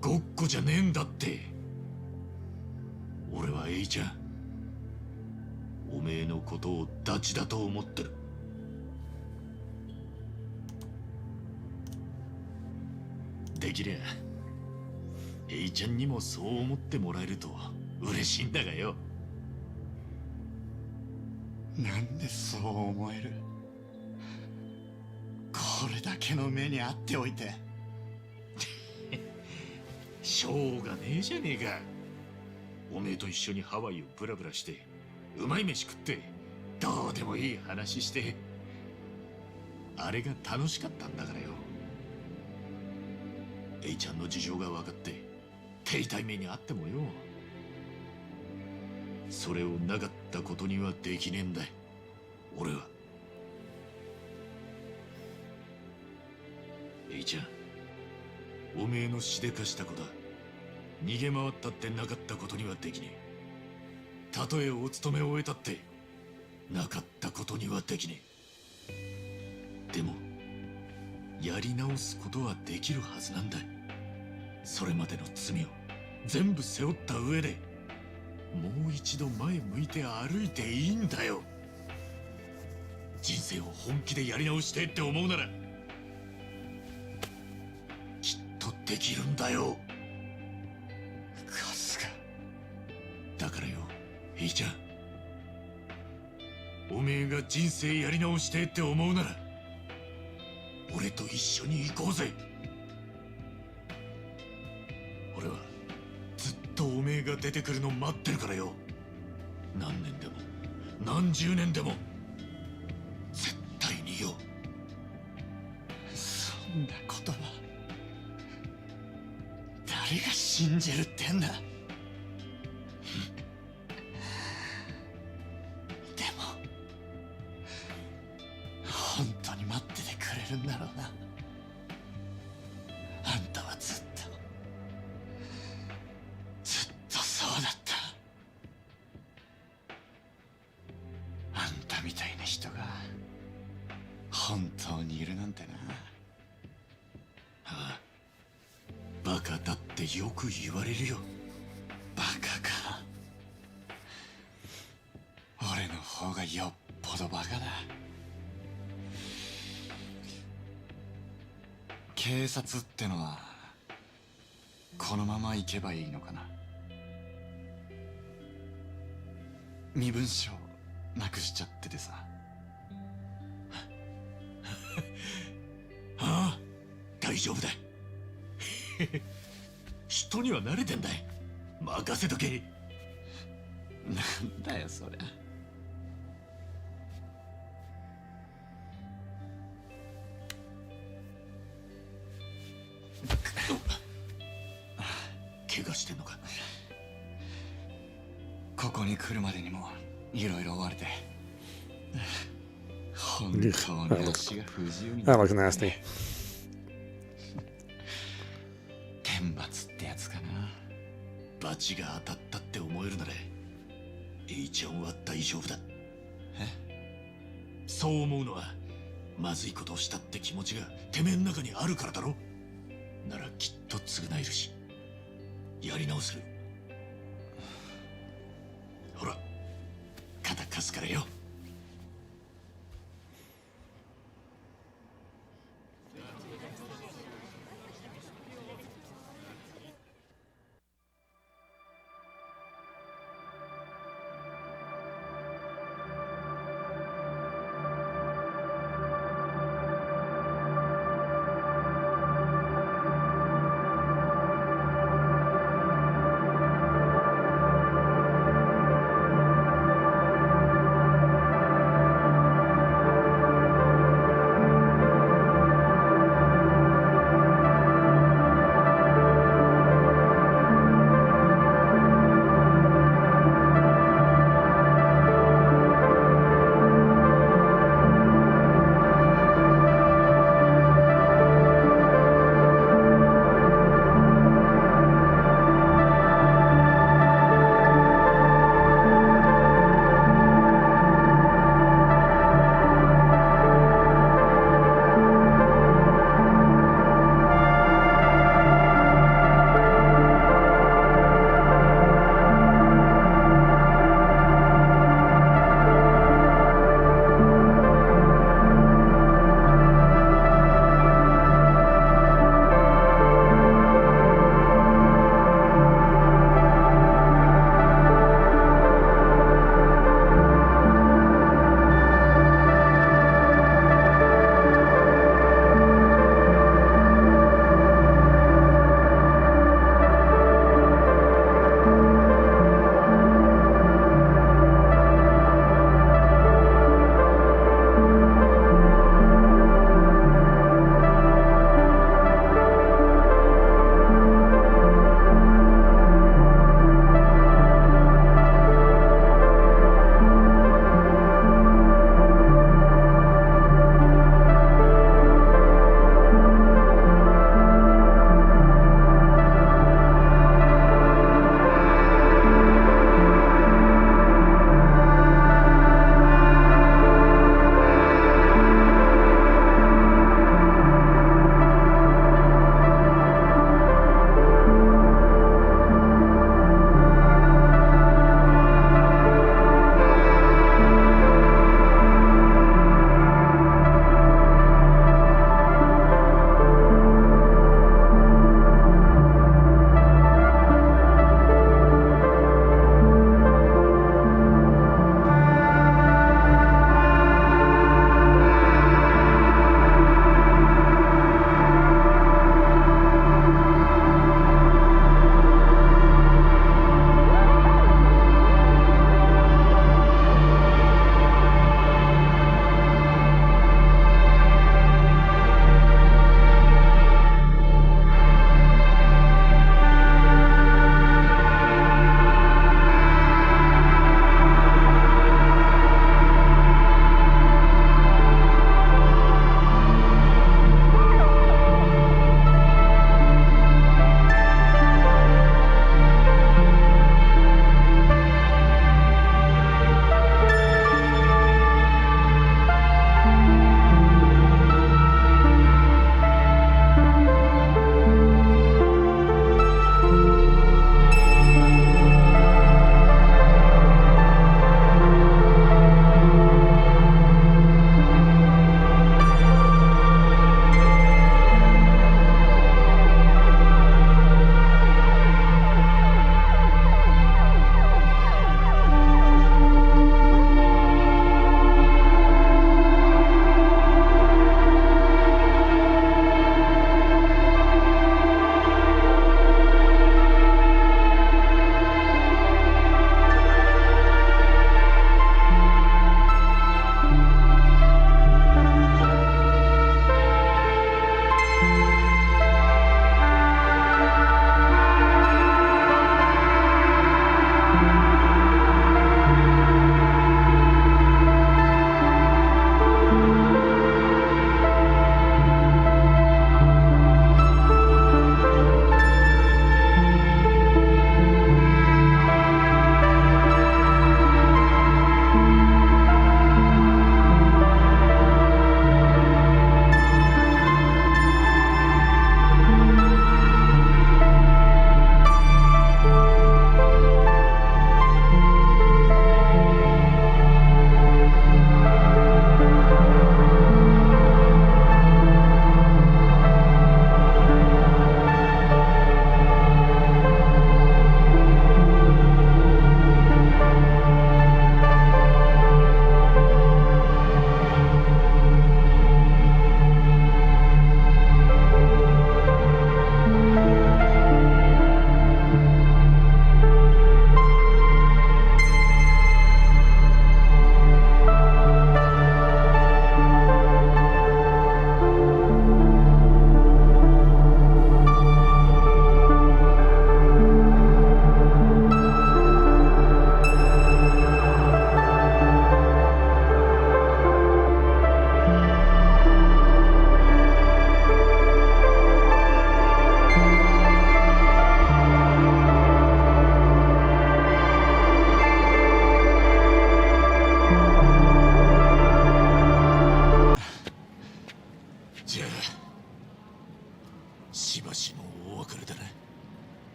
ごっこじゃねえんだって。俺はエイちゃん、おめえのことをダチだと思ってる。できりゃエイちゃんにもそう思ってもらえると嬉しいんだがよ。なんでそう思える？これだけの目にあっておいて。しょうがねえじゃねえか。おめえと一緒にハワイをブラブラしてうまい飯食ってどうでもいい話して、あれが楽しかったんだからよ。エイちゃんの事情が分かって手痛い目にあってもよ、それをなかったことにはできねえんだ俺は。エイちゃん、おめえのしでかした子だ。逃げ回ったってなかったことにはできねえ。たとえお務めを終えたってなかったことにはできねえ。でもやり直すことはできるはずなんだ。それまでの罪を全部背負った上でもう一度前向いて歩いていいんだよ。人生を本気でやり直してって思うならきっとできるんだよ。春日。だからよ、エイちゃん、おめえが人生やり直してって思うなら俺と一緒に行こうぜ。俺はずっとおめえが出てくるの待ってるからよ。何年でも何十年でも絶対によ。そんなことは誰が信じるってんだ。でも本当に待っててくれるんだろうな。あんたはずっとそうだった。あんたみたいな人が本当にいるなんてな。ああ、バカだってよく言われるよ。バカか。俺の方がよっぽどバカだ。警察ってのはこのまま行けばいいのかな。身分証なくしちゃっててさ。ああ、大丈夫だ。人には慣れてんだ。任せとけ。なんだよそりゃ。怪我してんのか。ここに来るまでにもいろいろ追われて本当に足が不自由にな That る。 looks nasty. 天罰ってやつかな。バチが当たったって思えるならエイちゃんは大丈夫だ。そう思うのはまずいことをしたって気持ちがてめえの中にあるからだろ。ならきっと償えるしやり直せる。ほら肩貸すからよ。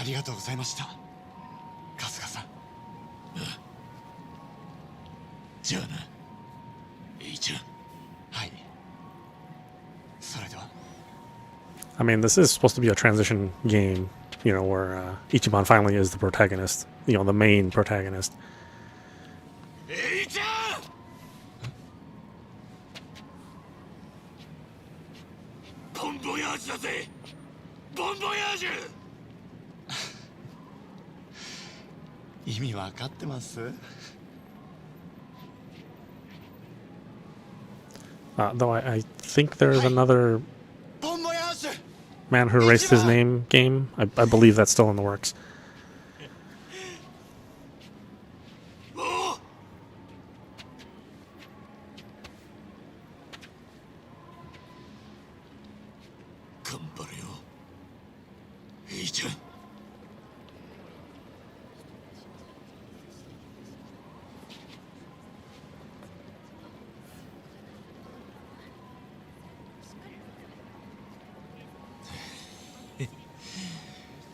りがとうございました、春日さん。じゃあな、エイちゃん。はい。それでは。 I mean, this is supposed to be a transition game, you know, where Ichiban finally is the protagonist, you know, the main protagonist. エイちゃん。ボンボヤージュだぜ。ボンボヤージュ。意味わかってます？ Though I think there's another ボンボヤージュ Man Who Erased His Name game. I believe that's still in the works. おう。頑張れよ、エイちゃん。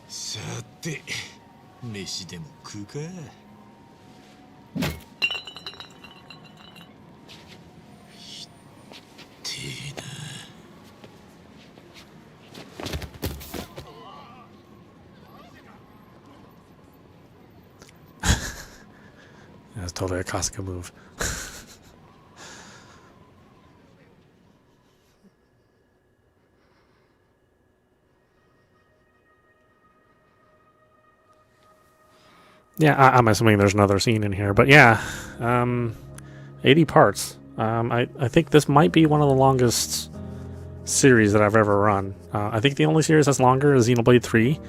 さて、飯でも食うか。ひってえな。That's totally a Kasuga move. Yeah, I'm assuming there's another scene in here, but yeah, 80 parts. I think this might be one of the longest series that I've ever run. I think the only series that's longer is Xenoblade 3,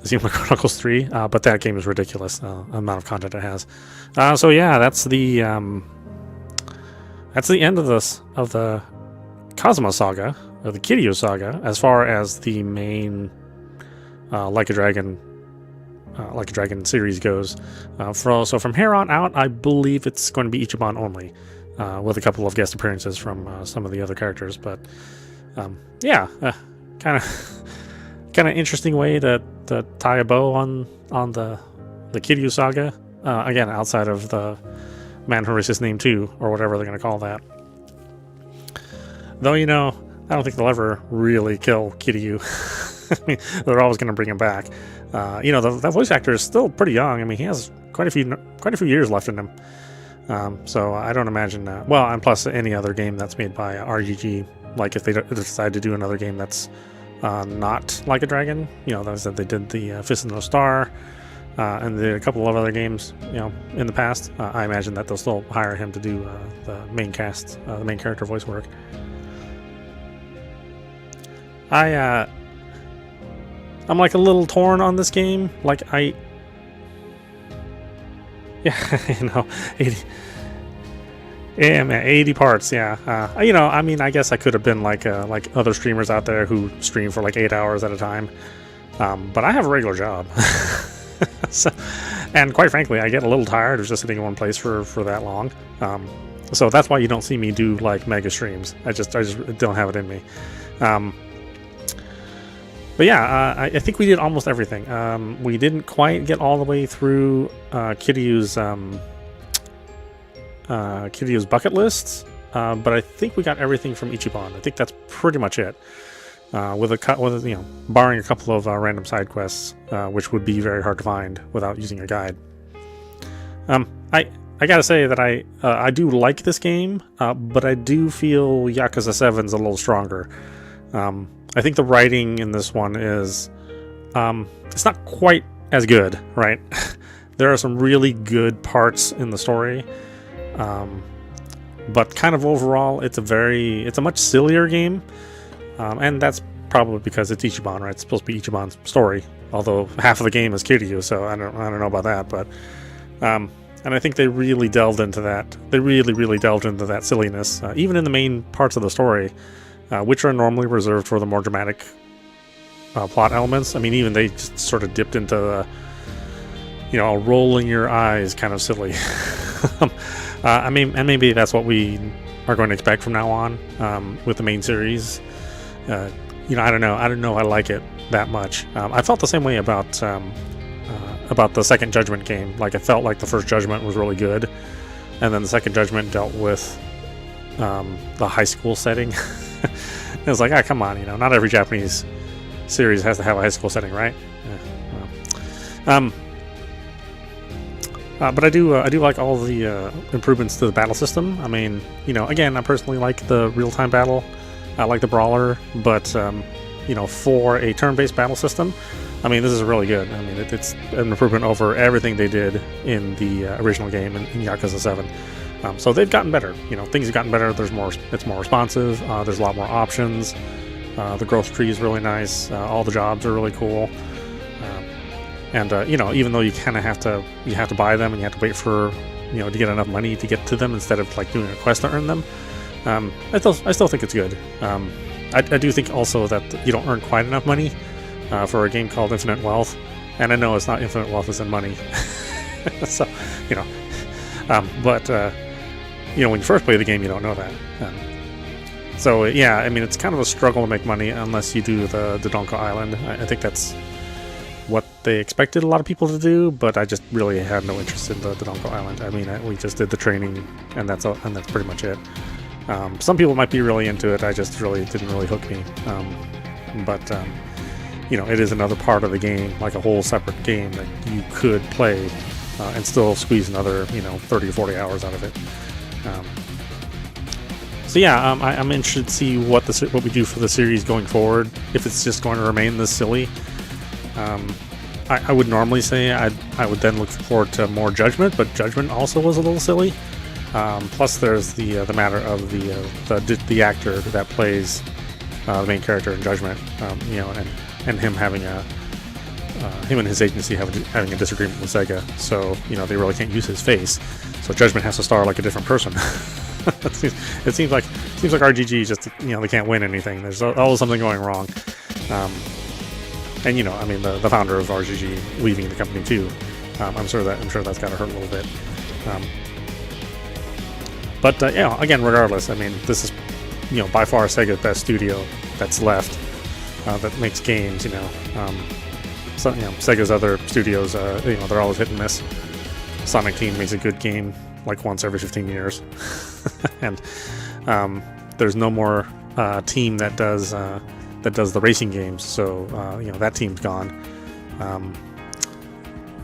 Xenoblade Chronicles 3, but that game is ridiculous, amount of content it has. So yeah, that's the end of the Kazuma saga, or the Kiryu saga, as far as the main Like a Dragon series goes. So from here on out, I believe it's going to be Ichiban only, with a couple of guest appearances from some of the other characters. But yeah, kind of interesting way to tie a bow on the Kiryu saga. Again, outside of the Man Who Erased His Name 2, or whatever they're going to call that. Though, you know, I don't think they'll ever really kill Kiryu. I mean, they're always going to bring him back. You know, that voice actor is still pretty young. I mean, he has quite a few years left in him. So I don't imagine. Well, and plus any other game that's made by RGG, like if they decide to do another game that's not Like a Dragon, you know, that said they did the Fist of No Star, and they did a couple of other games, you know, in the past. I imagine that they'll still hire him to do the main cast, the main character voice work. I'm like a little torn on this game. Like yeah, you know, 80 parts. Yeah, you know, I mean, I guess I could have been like other streamers out there who stream for like 8 hours at a time. But I have a regular job, so, and quite frankly, I get a little tired of just sitting in one place for that long. So that's why you don't see me do like mega streams. I just don't have it in me. But yeah, I think we did almost everything. We didn't quite get all the way through Kiryu's bucket list, but I think we got everything from Ichiban. I think that's pretty much it. With you know, barring a couple of random side quests, which would be very hard to find without using a guide. I gotta say that I do like this game, but I do feel Yakuza 7's a little stronger. I think the writing in this one is, it's not quite as good, right? There are some really good parts in the story, but kind of overall, it's a much sillier game, and that's probably because it's Ichiban, right? It's supposed to be Ichiban's story, although half of the game is Kiryu, so I don't know about that, but, and I think they really delved into that. They really delved into that silliness, even in the main parts of the story. Which are normally reserved for the more dramatic plot elements. I mean, even they just sort of dipped into the, you know, rolling your eyes kind of silly. I mean, and maybe that's what we are going to expect from now on with the main series. I don't know. I don't know. I like it that much. I felt the same way about the second Judgment game. Like, I felt like the first Judgment was really good, and then the second Judgment dealt with the high school setting. It was like, come on, not every Japanese series has to have a high school setting, right? But I do like all the improvements to the battle system. I mean, again, I personally like the real-time battle. I like the brawler, but for a turn-based battle system, I mean, this is really good. I mean, it's an improvement over everything they did in the original game in Yakuza 7. So they've gotten better. Things have gotten better. It's more responsive. There's a lot more options. The growth tree is really nice. All the jobs are really cool. And even though you kind of have to buy them and you have to wait for to get enough money to get to them instead of like doing a quest to earn them, I still think it's good. I do think also that you don't earn quite enough money for a game called Infinite Wealth, and I know it's not infinite wealth as in money. So but when you first play the game, you don't know that. So yeah, I mean, it's kind of a struggle to make money unless you do the Dodonko Island. I think that's what they expected a lot of people to do, but I just really had no interest in the Dodonko Island. I mean, we just did the training, and that's pretty much it. Some people might be really into it. I just didn't really hook me. But it is another part of the game, like a whole separate game that you could play and still squeeze another 30 or 40 hours out of it. So yeah, I'm interested to see what we do for the series going forward. If it's just going to remain this silly. I would normally say I would then look forward to more Judgment, but Judgment also was a little silly. Plus, there's the matter of the actor that plays the main character in Judgment, and him having him and his agency having a disagreement with Sega, so they really can't use his face. So Judgment has to star like a different person. It seems like RGG just they can't win anything. There's always something going wrong. And I mean, the founder of RGG leaving the company too. I'm sure that's got to hurt a little bit. But again, regardless, I mean, this is by far Sega's best studio that's left that makes games. So Sega's other studios, they're always hit and miss. Sonic Team makes a good game like once every 15 years, and there's no more team that does the racing games. So that team's gone.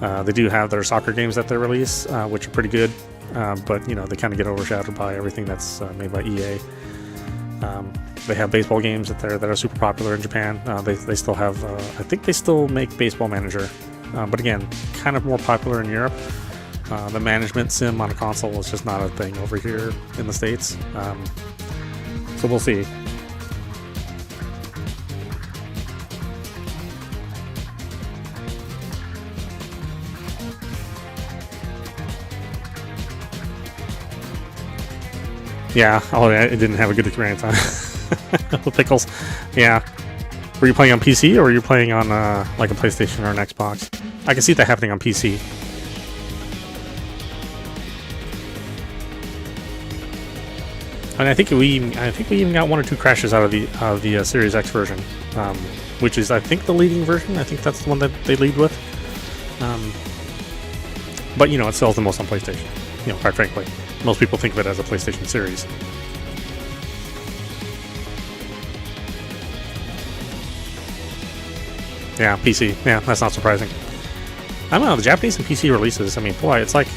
They do have their soccer games that they release, which are pretty good, but they kind of get overshadowed by everything that's made by EA. They have baseball games that are super popular in Japan. They still have, I think they still make Baseball Manager, but again, kind of more popular in Europe. The management sim on a console is just not a thing over here in the States. So we'll see. Yeah, I didn't have a good experience on the pickles. Yeah. Were you playing on PC or were you playing on like a PlayStation or an Xbox? I can see that happening on PC. And I think we even got 1 or 2 crashes out of the Series X version, which is I think the leading version. I think that's the one that they lead with. But it sells the most on PlayStation. Quite frankly, most people think of it as a PlayStation series. Yeah, PC. Yeah, that's not surprising. I don't know, the Japanese and PC releases. I mean, boy, it's like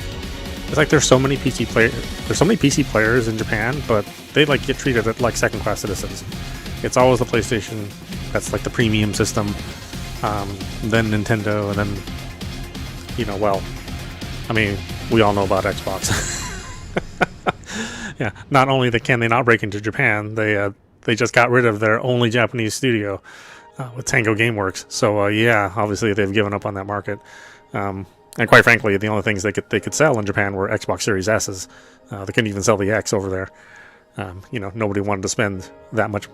there's so many PC players in Japan, but they like get treated like second-class citizens. It's always the PlayStation that's like the premium system, then Nintendo, and then I mean, we all know about Xbox. Yeah, not only can they not break into Japan, they just got rid of their only Japanese studio with Tango Gameworks. So yeah, obviously they've given up on that market. And quite frankly, the only things they could sell in Japan were Xbox Series S's. They couldn't even sell the X over there. Nobody wanted to spend that much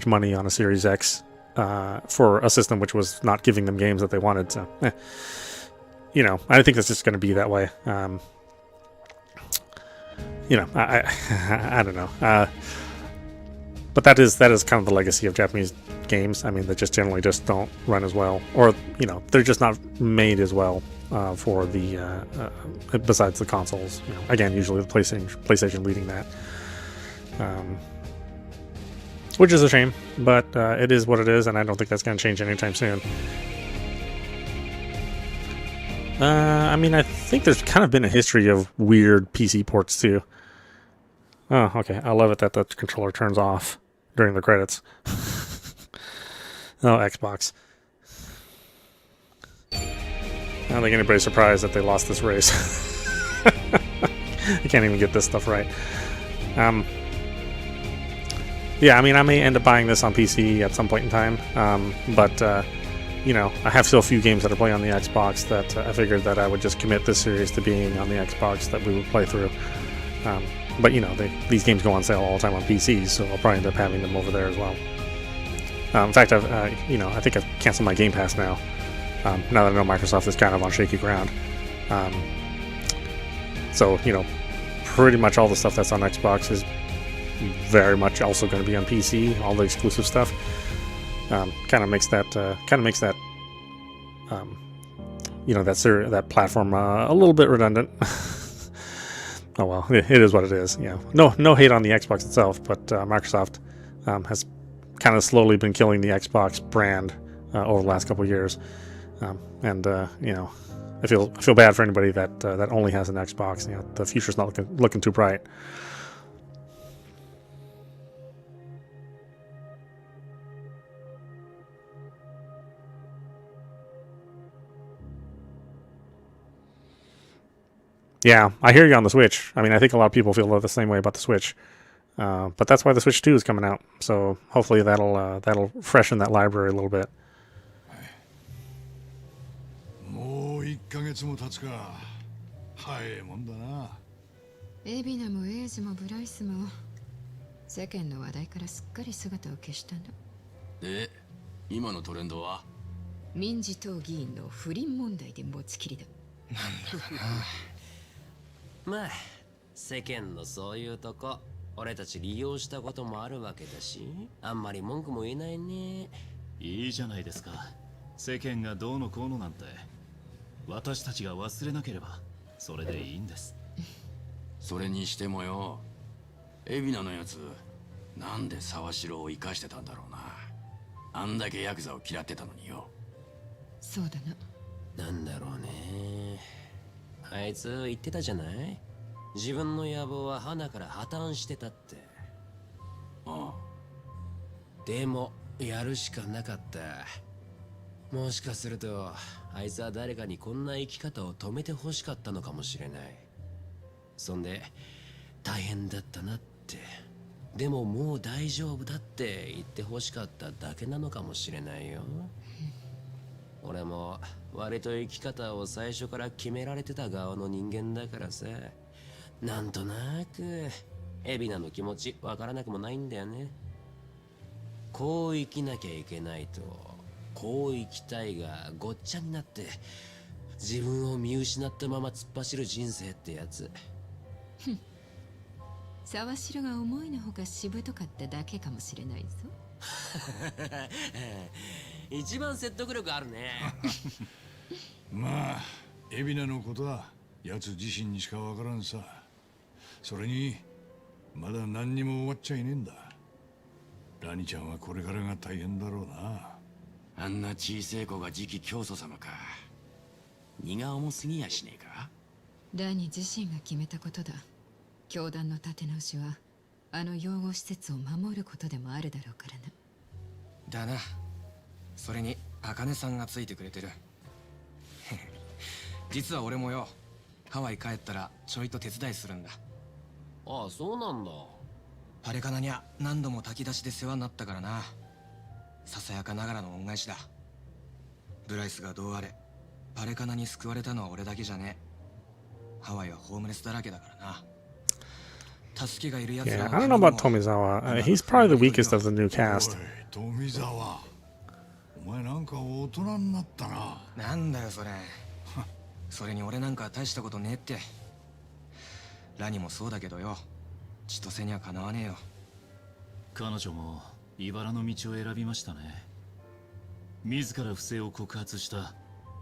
money on a Series X for a system which was not giving them games that they wanted. So, I think it's just going to be that way. I don't know. but that is kind of the legacy of Japanese games. I mean, they just generally just don't run as well, or they're just not made as well for the besides the consoles. Again, usually the PlayStation leading that, which is a shame. But it is what it is, and I don't think that's going to change anytime soon. I mean, I think there's kind of been a history of weird PC ports too. Oh, okay. I love it that the controller turns off during the credits. Oh, Xbox. I don't think anybody's surprised that they lost this race. I can't even get this stuff right. Yeah, I mean, I may end up buying this on PC at some point in time, but I have still a few games that are playing on the Xbox that I figured that I would just commit this series to being on the Xbox that we would play through. But these games go on sale all the time on PCs, so I'll probably end up having them over there as well. In fact, I think I've canceled my Game Pass now. Now that I know Microsoft is kind of on shaky ground. So pretty much all the stuff that's on Xbox is very much also going to be on PC. All the exclusive stuff kind of makes that that platform a little bit redundant. Oh well, it is what it is. No hate on the Xbox itself, but Microsoft has kind of slowly been killing the Xbox brand over the last couple of years, and I feel bad for anybody that only has an Xbox. The future's not looking too bright. Yeah, I hear you on the Switch. I mean, I think a lot of people feel the same way about the Switch. But that's why the Switch 2 is coming out. So hopefully that'll freshen that library a little bit. もう1ヶ月も経つか。早いもんだな。エビナもエイジもブライスも世間の話題からすっかり姿を消したんだ。で、今のトレンドは民事党議員の不倫問題で持ちきりだ。なんだかな。まあ世間のそういうとこ俺たち利用したこともあるわけだし、あんまり文句も言えないね。いいじゃないですか。世間がどうのこうのなんて私たちが忘れなければそれでいいんです。それにしてもよ、海老名のやつなんで沢城を生かしてたんだろうな。あんだけヤクザを嫌ってたのによ。そうだな。なんだろうね。あいつ言ってたじゃない。自分の野望は花から破綻してたって。ああ。でもやるしかなかった。もしかするとあいつは誰かにこんな生き方を止めて欲しかったのかもしれない。そんで大変だったなって、でももう大丈夫だって言って欲しかっただけなのかもしれないよ。俺も割と生き方を最初から決められてた側の人間だからさ、なんとなく海老名の気持ちわからなくもないんだよね。こう生きなきゃいけないとこう生きたいがごっちゃになって自分を見失ったまま突っ走る人生ってやつ。沢城が思いのほかしぶとかっただけかもしれないぞ。一番説得力あるね。まあ海老名のことは奴自身にしかわからんさ。それにまだ何にも終わっちゃいねえんだ。ラニちゃんはこれからが大変だろうな。あんな小せえ子が次期教祖様か。荷が重すぎやしねえか。ラニ自身が決めたことだ。教団の立て直しはあの養護施設を守ることでもあるだろうからな。だな。それに茜さんがついてくれてる。実は俺もよ、ハワイ帰ったらちょいと手伝いするんだ。ああ、そうなんだ。パレカナにゃ何度も炊き出しで世話になったからな。ささやかながらの恩返しだ。ブライスがどうあれパレカナに救われたのは俺だけじゃねえ。ハワイはホームレスだらけだからな。 Yeah, I don't know about Tomizawa. He's probably the weakest of the new cast. 富澤、お前なんか大人になったな。なんだよそれ。それに俺なんか大したことねえって。ラニもそうだけどよ、千歳にはかなわねえよ。彼女も茨の道を選びましたね。自ら不正を告発した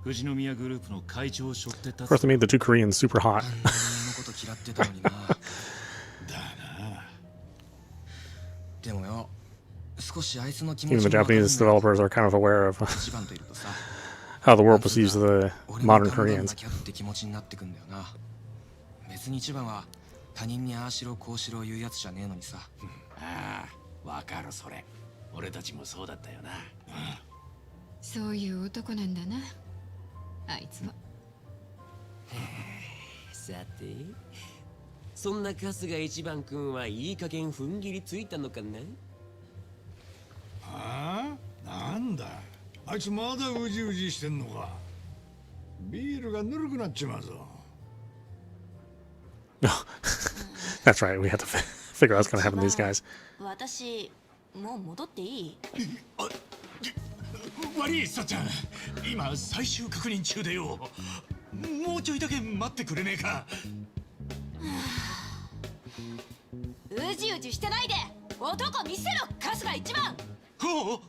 富士宮グループの会長を背負って立 Of course, つ。 they made the two Koreans super hot. あんなに俺のこと嫌ってたのにな。だな。でもよ、少しあいつの気持 Even ち the もわかるん Japanese だよ。 developers are kind of aware of 一番といるとさ、 how the world perceives the 俺も modern 頑張ん Koreans. なきゃって気持ちになってくんだよな。別に一番は他人にああしろこうしろ言うやつじゃねえのにさ。ああ、わかるそれ。俺たちもそうだったよな。そういう男なんだな、あいつは。さて、そんな春日一番君はいい加減踏ん切りついたのかな。はあ、なんだあいつまだうじうじしてんのか。ビールがぬるくなっちまうぞ。 That's right. We had to figure out what's going to happen to these guys. 私もう戻っていい？悪いさっちゃん、今最終確認中でよ。もうちょいだけ待ってくれねえか。うじうじしてないで男見せろ春日一番。ほう、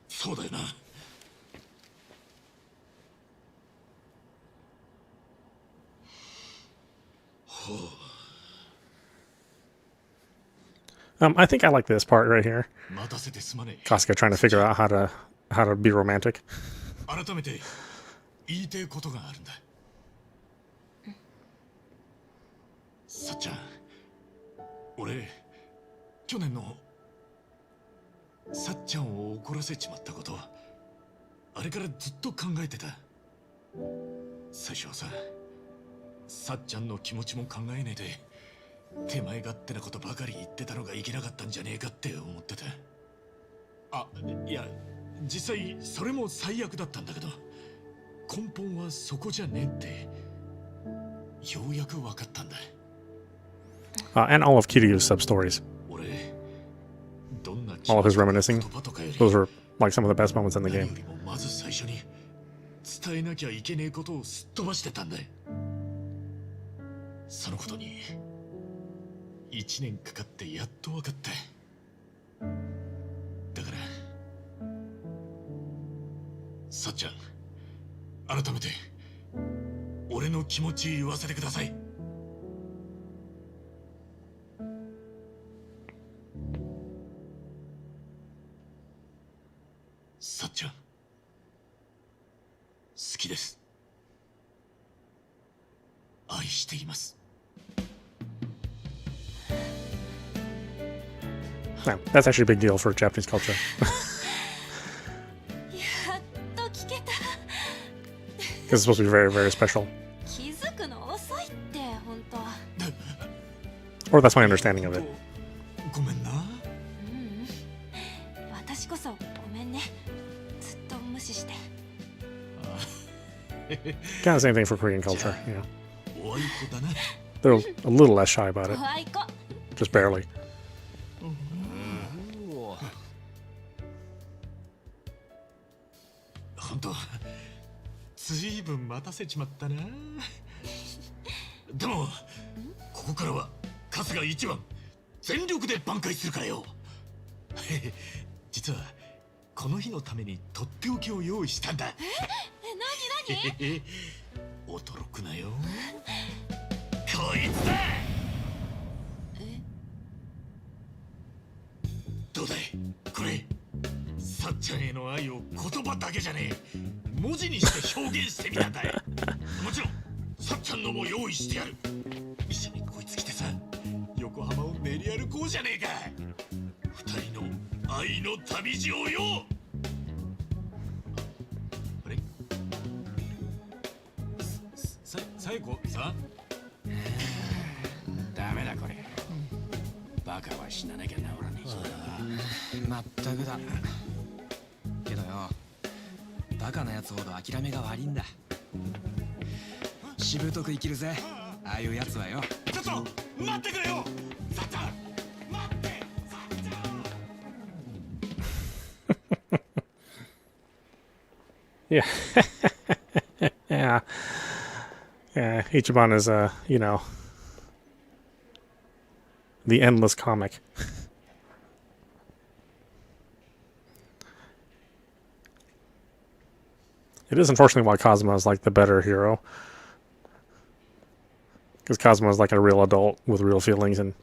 そうだよな。I think I like this part right here. 待たせてすまねえ。 Kasuga trying to figure out how to be romantic. 改めて言いたいことがあるんだ。さっちゃん、俺去年のさっちゃんを怒らせちまったこと、あれからずっと考えてた。最初はさっちゃんの気持ちも考えねえで手前勝手なことばかり言ってたのがいけなかったんじゃねえかって思ってた。あ、いや実際それも最悪だったんだけど、根本はそこじゃねえってようやく分かったんだ。 And all of Kiryu's sub stories. 俺どんな All of his reminiscing. 言葉とかより Those are like some of the best moments in the 何 game. よりもまず最初に伝えなきゃいけねえことをすっ飛ばしてたんだ。そのことに1年かかってやっと分かった。だからさっちゃん、改めて俺の気持ち言わせてください。さっちゃん、好きです。愛しています。 Yeah, that's actually a big deal for Japanese culture. やっと聞けた。 This is supposed to be very, very special. 気づくの遅いって本当。 Or that's my understanding of it. ごめんな。私こそごめんね。ずっと無視して。 Kind of the same thing for Korean culture, you know. おあいこだな。 They're a little less shy about it. 怖い子。 Just barely. 本当ずいぶん待たせちまったな。でもここからは春日一番全力で挽回するからよ。実はこの日のためにとっておきを用意したんだ。何驚くなよ。こいつだ。どうだいこれ。さっちゃんへの愛を言葉だけじゃねえ、文字にして表現してみたんだい。もちろんさっちゃんのも用意してやる。一緒にこいつ来てさ、横浜を練り歩こうじゃねえか。二人の愛の旅路をよ。あれさえこさ。ダメだこれ。バカは死ななきゃ治らねえぞ。まったくだ。けどよ、バカなやつほど諦めが悪いんだ。しぶとく生きるぜ、ああいうやつはよ。ちょっと待ってくれよ。さっちゃん待って。さっちゃん。 Yeah. Yeah. Yeah. Ichiban is, you know, the endless comic. It is unfortunately why Kazuma is like the better hero. Because Kazuma is like a real adult with real feelings, and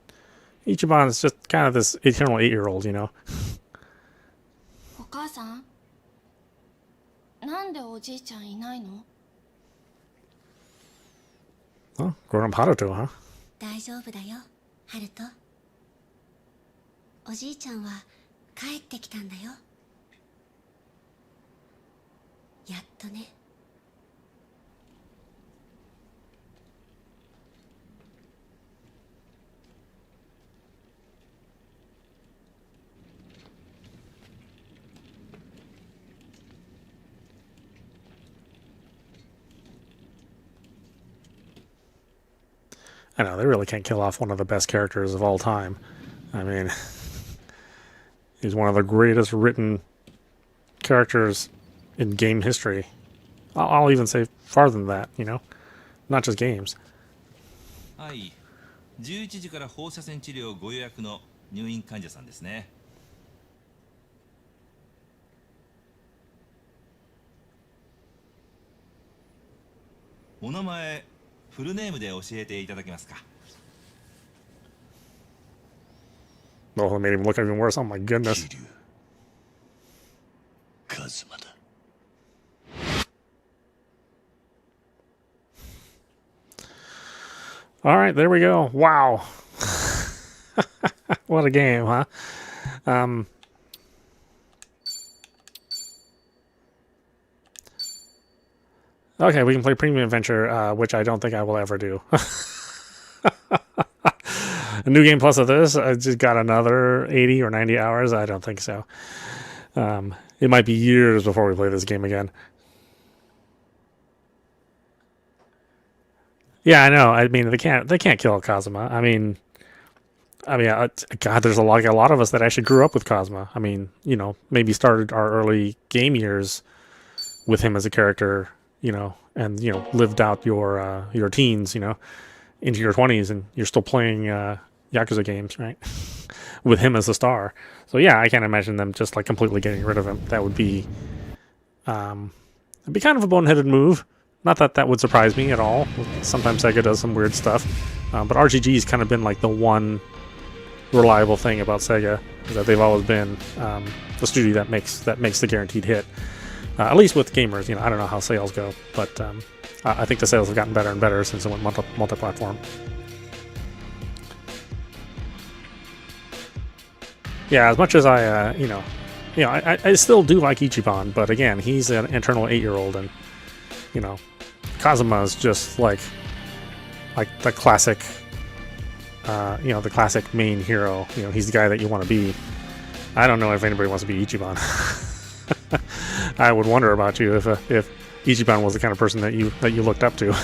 Ichiban is just kind of this eternal 8-year-old, you know? お母さん、なんでおじいちゃんいないの？ Oh, grown up Haruto, huh? 大丈夫だよ、ハルト。おじいちゃんは帰ってきたんだよ。やっとね。I know, they really can't kill off one of the best characters of all time. I mean, he's one of the greatest written characters in game history. I'll even say farther than that, you know? Not just games. はい、11時から放射線治療ご予約の入院患者さんですね。お名前、フルネームで教えていただけますか。 Oh, it made him look even worse. Oh my goodness. Kiryu. Kazuma だ。All right, there we go. Wow. What a game, huh? Okay, we can play Premium Adventure, which I don't think I will ever do. A new game plus of this, I just got another 80 or 90 hours. I don't think so. It might be years before we play this game again. Yeah, I know. I mean, they can't kill Kazuma. I mean, God, there's a lot of us that actually grew up with Kazuma. I mean, you know, maybe started our early game years with him as a character, you know, and you know, lived out your teens, you know, into your 20s, and you're still playing Yakuza games, right? With him as the star. So yeah, I can't imagine them just like completely getting rid of him. That would be, it'd be kind of a boneheaded move. Not that that would surprise me at all. Sometimes Sega does some weird stuff, but RGG's kind of been like the one reliable thing about Sega, is that they've always been the studio that makes the guaranteed hit. At least with gamers, you know. I don't know how sales go, but I think the sales have gotten better and better since it went multi-platform. Yeah, as much as I, I still do like Ichiban, but again, he's an eternal 8-year-old, and you know, Kazuma is just like the classic, the classic main hero. You know, he's the guy that you want to be. I don't know if anybody wants to be Ichiban. I would wonder about you if Ichiban was the kind of person that you looked up to.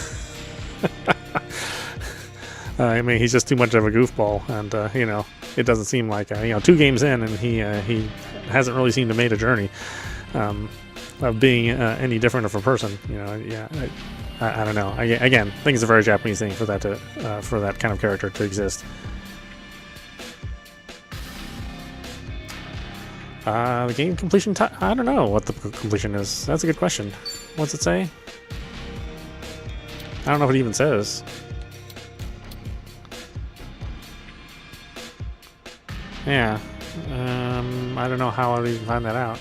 I mean, he's just too much of a goofball, and it doesn't seem like 2 games in, and he hasn't really seemed to make a journey of being any different of a person. I don't know. Again, I think it's a very Japanese thing for that for that kind of character to exist. The game completion time? I don't know what the completion is. That's a good question. What's it say? I don't know if it even says. Yeah. I don't know how I'd even find that out.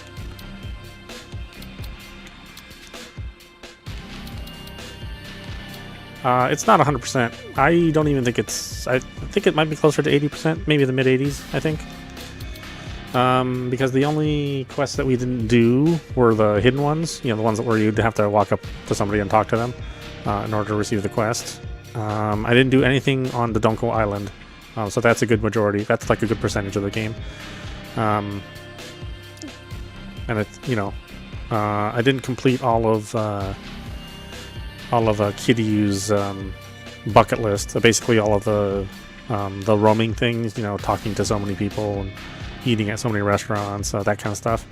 It's not 100%. I don't even think it's... I think it might be closer to 80%. Maybe the mid-80s, I think. Because the only quests that we didn't do were the hidden ones. The ones where you'd have to walk up to somebody and talk to them in order to receive the quest. I didn't do anything on the Donko Island. So that's a good majority. That's like a good percentage of the game. And it, I didn't complete all of Kiryu's bucket list. Basically, all of the roaming things. Talking to so many people and eating at so many restaurants, that kind of stuff.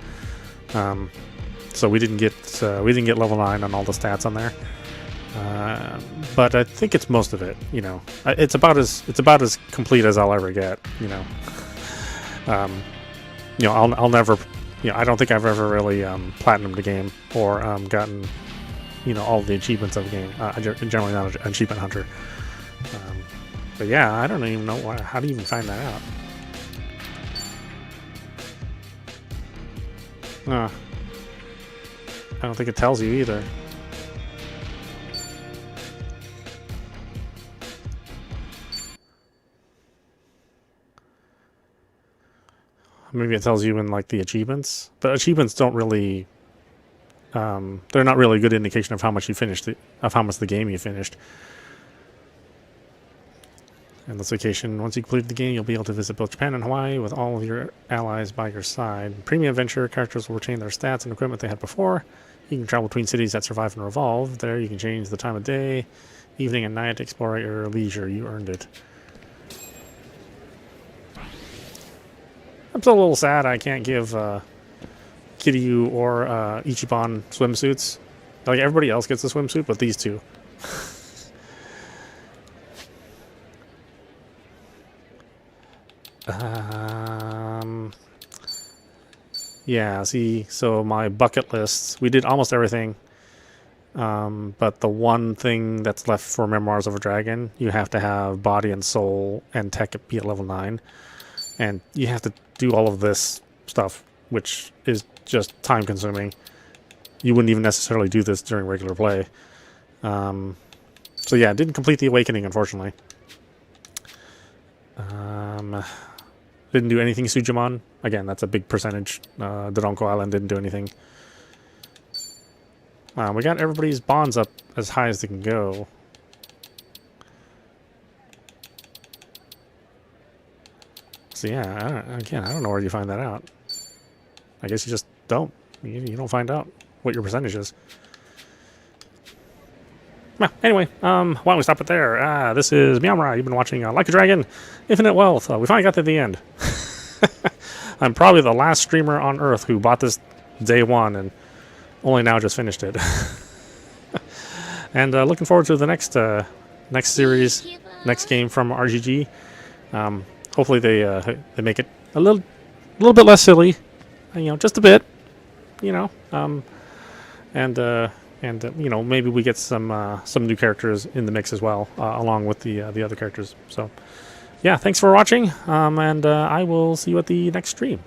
So we didn't get level 9 on all the stats on there. But I think it's most of it. You know, it's about as complete as I'll ever get. You know, I'll never. I don't think I've ever really platinumed a game or gotten all the achievements of the game. I'm generally not an achievement hunter. But yeah, I don't even know how to even find that out. I don't think it tells you either. Maybe it tells you in like the achievements, but achievements don't really. They're not really a good indication of how much you finished, of how much the game you finished. And this vacation, once you complete the game, you'll be able to visit both Japan and Hawaii with all of your allies by your side. Premium Adventure characters will retain their stats and equipment they had before. You can travel between cities that survive and revolve. There, you can change the time of day, evening and night, explore at your leisure. You earned it. I'm still a little sad I can't give Kiryu or Ichiban swimsuits. Like, everybody else gets a swimsuit, but these two. Yeah, see, so my bucket lists, we did almost everything. But the one thing that's left for Memoirs of a Dragon, you have to have body and soul and tech be at level 9. And you have to do all of this stuff, which is just time consuming. You wouldn't even necessarily do this during regular play. So yeah, didn't complete the Awakening, unfortunately. Didn't do anything Sujimon. Again, that's a big percentage. Dodonko Island didn't do anything. We got everybody's bonds up as high as they can go. So yeah, I don't know where you find that out. I guess you just don't. You don't find out what your percentage is. Well, anyway, why don't we stop it there? This is meowmurai. You've been watching Like a Dragon, Infinite Wealth. We finally got to the end. I'm probably the last streamer on Earth who bought this day one and only now just finished it. And looking forward to the next series, next game from RGG. Hopefully they make it a little bit less silly, just a bit, and maybe we get some new characters in the mix as well, along with the other characters. So, yeah, thanks for watching, and I will see you at the next stream.